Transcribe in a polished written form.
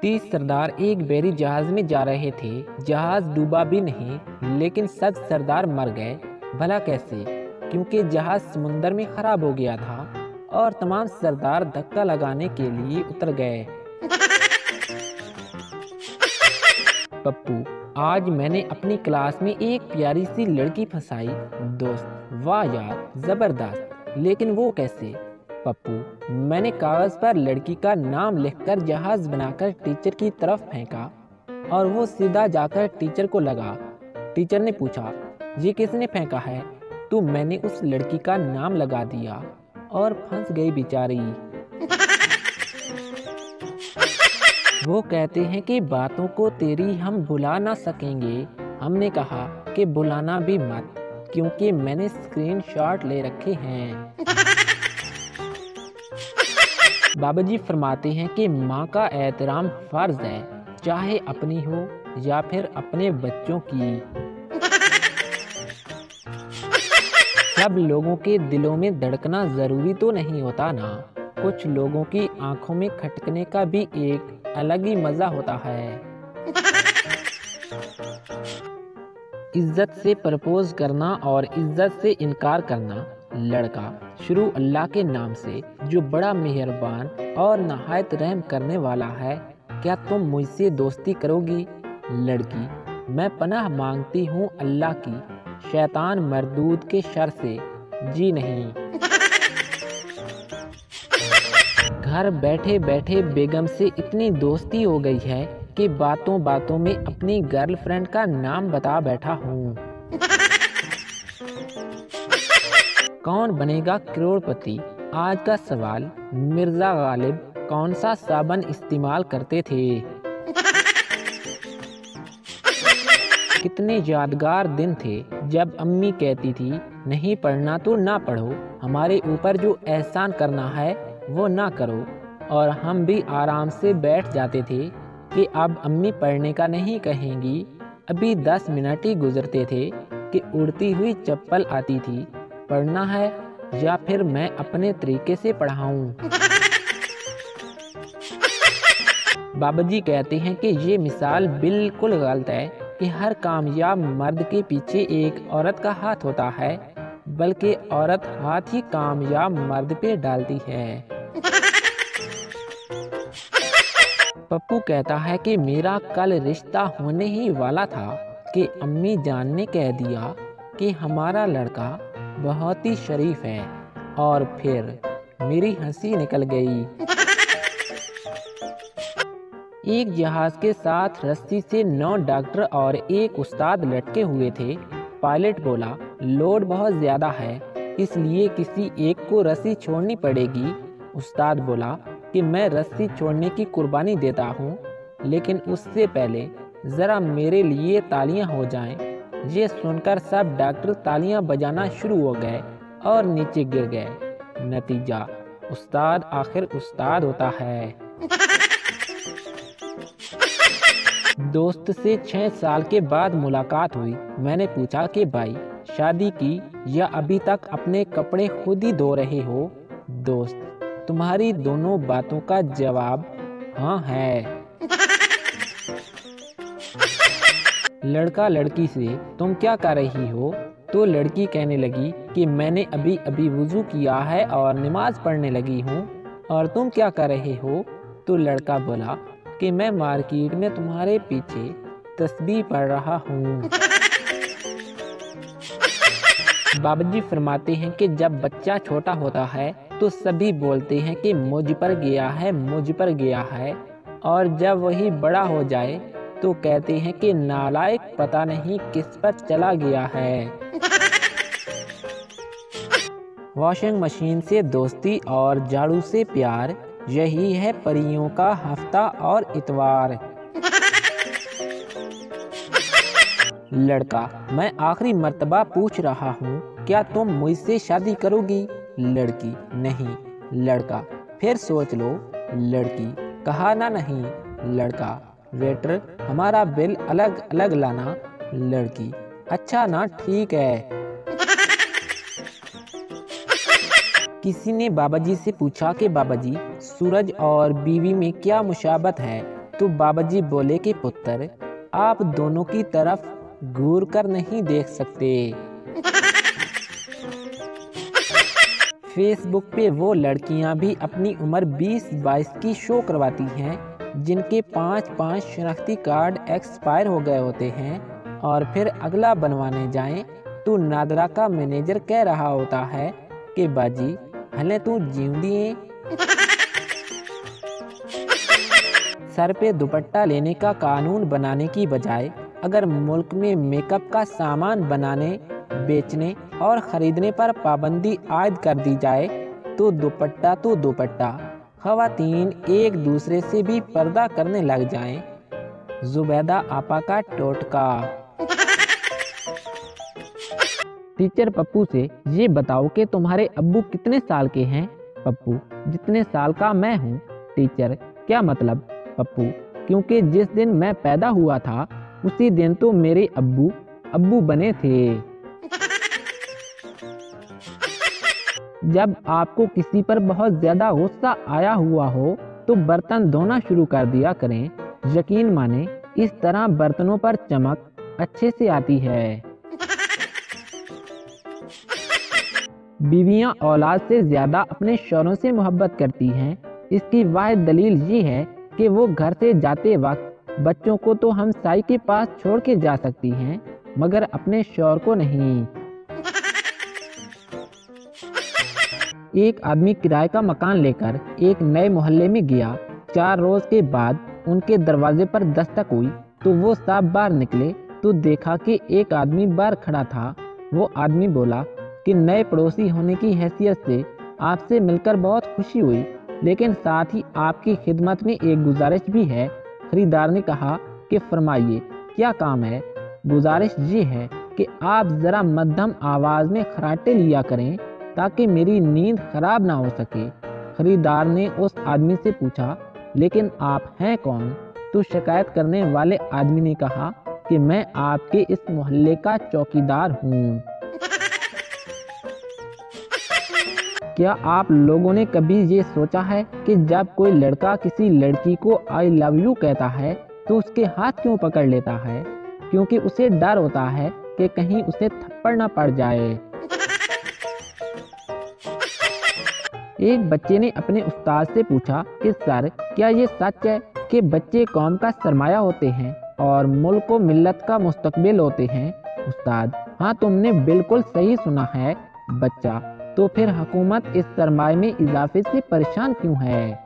30 सरदार एक बैरी जहाज में जा रहे थे। जहाज डूबा भी नहीं, लेकिन सब सरदार मर गए। भला कैसे? क्योंकि जहाज समुंदर में खराब हो गया था और तमाम सरदार धक्का लगाने के लिए उतर गए। पप्पू, आज मैंने अपनी क्लास में एक प्यारी सी लड़की फंसाई। दोस्त, वाह यार, जबरदस्त, लेकिन वो कैसे? पप्पू, मैंने कागज पर लड़की का नाम लिखकर जहाज बनाकर टीचर की तरफ फेंका और वो सीधा जाकर टीचर को लगा। टीचर ने पूछा, ये किसने फेंका है? तो मैंने उस लड़की का नाम लगा दिया और फंस गई बेचारी। वो कहते हैं कि बातों को तेरी हम भुला ना सकेंगे। हमने कहा कि भुलाना भी मत, क्योंकि मैंने स्क्रीनशॉट ले रखे हैं। बाबा जी फरमाते हैं कि माँ का एहतराम फर्ज है, चाहे अपनी हो या फिर अपने बच्चों की। सब लोगों के दिलों में धड़कना जरूरी तो नहीं होता ना। कुछ लोगों की आंखों में खटकने का भी एक अलग ही मजा होता है। इज्जत से प्रपोज करना और इज्जत से इनकार करना। लड़का, शुरू अल्लाह के नाम से जो बड़ा मेहरबान और नहायत रहम करने वाला है, क्या तुम मुझसे दोस्ती करोगी? लड़की, मैं पनाह मांगती हूँ अल्लाह की, शैतान मरदूद के शर से। जी नहीं। घर बैठे बैठे बेगम से इतनी दोस्ती हो गई है कि बातों बातों में अपनी गर्लफ्रेंड का नाम बता बैठा हूँ। कौन बनेगा करोड़पति? आज का सवाल। मिर्जा गालिब कौन सा साबुन इस्तेमाल करते थे? कितने यादगार दिन थे जब अम्मी कहती थी, नहीं पढ़ना तो ना पढ़ो, हमारे ऊपर जो एहसान करना है वो ना करो, और हम भी आराम से बैठ जाते थे कि अब अम्मी पढ़ने का नहीं कहेंगी। अभी 10 मिनट ही गुजरते थे कि उड़ती हुई चप्पल आती थी। पढ़ना है या फिर मैं अपने तरीके से पढ़ाऊं? बाबा जी कहते हैं कि ये मिसाल बिल्कुल गलत है कि हर कामयाब मर्द के पीछे एक औरत का हाथ होता है, बल्कि औरत हाथ ही कामयाब मर्द पे डालती है। पप्पू कहता है कि मेरा कल रिश्ता होने ही वाला था कि अम्मी जान ने कह दिया कि हमारा लड़का बहुत ही शरीफ है, और फिर मेरी हंसी निकल गई। एक जहाज के साथ रस्सी से 9 डॉक्टर और एक उस्ताद लटके हुए थे। पायलट बोला, लोड बहुत ज्यादा है, इसलिए किसी एक को रस्सी छोड़नी पड़ेगी। उस्ताद बोला कि मैं रस्सी छोड़ने की कुर्बानी देता हूँ, लेकिन उससे पहले जरा मेरे लिए तालियां हो जाएं। ये सुनकर सब डॉक्टर तालियां बजाना शुरू हो गए और नीचे गिर गए। नतीजा, उस्ताद आखिर उस्ताद होता है। दोस्त से 6 साल के बाद मुलाकात हुई। मैंने पूछा कि भाई, शादी की या अभी तक अपने कपड़े खुद ही धो रहे हो? दोस्त, तुम्हारी दोनों बातों का जवाब हाँ है। लड़का लड़की से, तुम क्या कर रही हो? तो लड़की कहने लगी कि मैंने अभी अभी वुजू किया है और नमाज पढ़ने लगी हूँ। और तुम क्या कर रहे हो? तो लड़का बोला कि मैं मार्केट में तुम्हारे पीछे तस्बीह पढ़ रहा हूँ। बाबा जी फरमाते हैं कि जब बच्चा छोटा होता है तो सभी बोलते हैं कि मुझ पर गया है, मुझ पर गया है, और जब वही बड़ा हो जाए तो कहते हैं कि नालायक, पता नहीं किस पर चला गया है। वॉशिंग मशीन से दोस्ती और झाड़ू से प्यार, यही है परियों का हफ्ता और इतवार। लड़का, मैं आखिरी मर्तबा पूछ रहा हूँ, क्या तुम मुझसे शादी करोगी? लड़की, नहीं। लड़का, फिर सोच लो। लड़की, कहा ना नहीं। लड़का, वेटर, हमारा बिल अलग अलग लाना। लड़की, अच्छा ना, ठीक है। किसी ने बाबा जी से पूछा कि बाबा जी, सूरज और बीवी में क्या मुशाबत है? तो बाबा जी बोले कि पुत्र, आप दोनों की तरफ घूर कर नहीं देख सकते। फेसबुक पे वो लड़कियां भी अपनी उम्र 20-22 की शो करवाती हैं जिनके 5-5 शनाख्ती कार्ड एक्सपायर हो गए होते हैं, और फिर अगला बनवाने जाएं तो नादरा का मैनेजर कह रहा होता है कि बाजी हले तू जीवदी है। सर पे दुपट्टा लेने का कानून बनाने की बजाय अगर मुल्क में मेकअप का सामान बनाने, बेचने और खरीदने पर पाबंदी आयद कर दी जाए तो दुपट्टा ख़वातीन एक दूसरे से भी पर्दा करने लग जाएं। जुबैदा आपा का टोटका। टीचर पप्पू से, ये बताओ कि तुम्हारे अब्बू कितने साल के हैं? पप्पू, जितने साल का मैं हूँ। टीचर, क्या मतलब? पप्पू, क्योंकि जिस दिन मैं पैदा हुआ था उसी दिन तो मेरे अब्बू बने थे। जब आपको किसी पर बहुत ज्यादा गुस्सा आया हुआ हो तो बर्तन धोना शुरू कर दिया करें। यकीन माने इस तरह बर्तनों पर चमक अच्छे से आती है। बीवियां औलाद से ज्यादा अपने शौहरों से मोहब्बत करती हैं। इसकी वाहिद दलील ये है कि वो घर से जाते वक्त बच्चों को तो हम साई के पास छोड़ के जा सकती हैं, मगर अपने शौहर को नहीं। एक आदमी किराए का मकान लेकर एक नए मोहल्ले में गया। 4 रोज के बाद उनके दरवाजे पर दस्तक हुई तो वो साहब बाहर निकले तो देखा कि एक आदमी बाहर खड़ा था। वो आदमी बोला कि नए पड़ोसी होने की हैसियत से आपसे मिलकर बहुत खुशी हुई, लेकिन साथ ही आपकी खिदमत में एक गुजारिश भी है। खरीदार ने कहा कि फरमाइए, क्या काम है? गुजारिश ये है कि आप ज़रा मध्यम आवाज़ में खर्राटे लिया करें ताकि मेरी नींद खराब ना हो सके। खरीदार ने उस आदमी से पूछा, लेकिन आप हैं कौन? तो शिकायत करने वाले आदमी ने कहा कि मैं आपके इस मोहल्ले का चौकीदार हूँ। क्या आप लोगों ने कभी ये सोचा है कि जब कोई लड़का किसी लड़की को आई लव यू कहता है तो उसके हाथ क्यों पकड़ लेता है? क्योंकि उसे डर होता है कि कहीं उसे थप्पड़ ना पड़ जाए। एक बच्चे ने अपने उस्ताद से पूछा कि सर, क्या ये सच है कि बच्चे कौम का सरमाया होते हैं और मुल्क व मिल्लत का मुस्तकबिल होते हैं? उस्ताद, हाँ, तुमने बिल्कुल सही सुना है। बच्चा, तो फिर हुकूमत इस सरमाए में इजाफे से परेशान क्यों है?